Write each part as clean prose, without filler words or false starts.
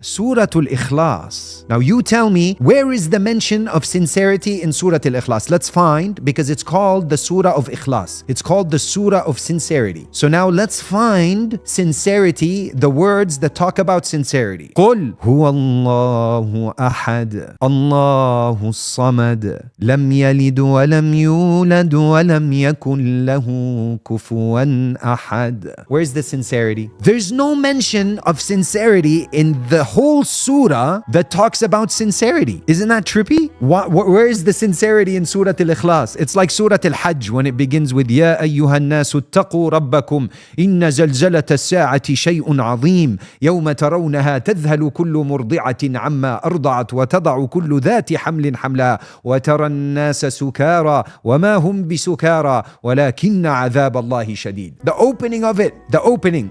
Surah Al-Ikhlas. Now you tell me, where is the mention of sincerity in Surah Al-Ikhlas? Let's find, because it's called the Surah of Ikhlas. It's called the Surah of sincerity. So now let's find sincerity, the words that talk about sincerity. قُلْ هُوَ اللَّهُ أَحَدٌ اللَّهُ الصَّمَدُ لَمْ يَلِدْ وَلَمْ يُولَدْ وَلَمْ يَكُنْ لَهُ كُفُوًا أَحَدٌ. Where's the sincerity? There's no mention of sincerity in the whole surah that talks about sincerity. Isn't that trippy? Where is the sincerity in Surah Al-Ikhlas? It's like Surah Al-Hajj when it begins with يَا أَيُّهَا النَّاسُ اتَّقُوا رَبَّكُمْ إِنَّ زَلْزَلَةَ السَّاعَةِ شَيْءٌ عَظِيمٌ يَوْمَ تَرَوْنَهَا تَذْهَلُ كُلُّ مُرْضِعَةٍ عَمَّا أَرْضَعَتْ وَتَضَعُ كُلُّ ذَاتِ حَمْلٍ حَمْلَهَا وَتَرَى النَّاسَ سُكَارَى وَمَا هُمْ بِسُكَارَى وَلَكِنَّ عَذَابَ اللَّهِ شَدِيدٌ. The opening of it,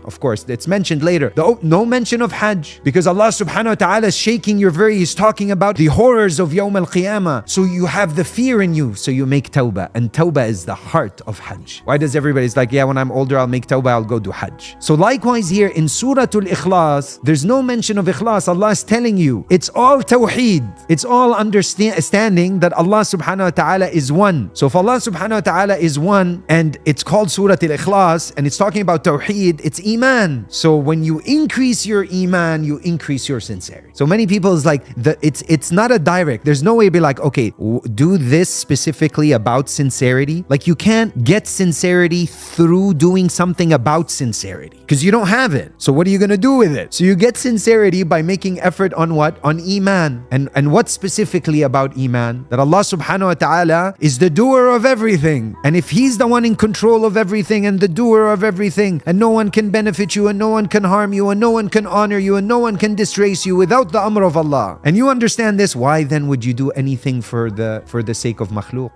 of course, it's mentioned later. No mention of Hajj, because Allah subhanahu wa ta'ala is shaking your he's talking about the horrors of Yawm al-Qiyamah. So you have the fear in you, so you make tawbah. And tawbah is the heart of Hajj. Why does everybody's like, yeah, when I'm older, I'll make tawbah, I'll go do Hajj. So likewise here in Surah Al-Ikhlas, there's no mention of Ikhlas. Allah is telling you, it's all tawheed. It's all understanding that Allah subhanahu wa ta'ala is one. So if Allah subhanahu wa ta'ala is one, and it's called Surah Al-Ikhlas, and it's talking about tawheed, it's iman. So when you increase your iman, you increase your sincerity. So many people is like, it's not a direct. There's no way to be like, okay, do this specifically about sincerity. Like you can't get sincerity through doing something about sincerity, because you don't have it. So what are you going to do with it? So you get sincerity by making effort on what? On iman. And what specifically about iman? That Allah subhanahu wa ta'ala is the doer of everything. And if He's the one in control of everything and the doer of everything, and no one can benefit you, and no one can harm you, and no one can honor you, and no one can disgrace you without the amr of Allah, and you understand this, why then would you do anything for the sake of makhluk?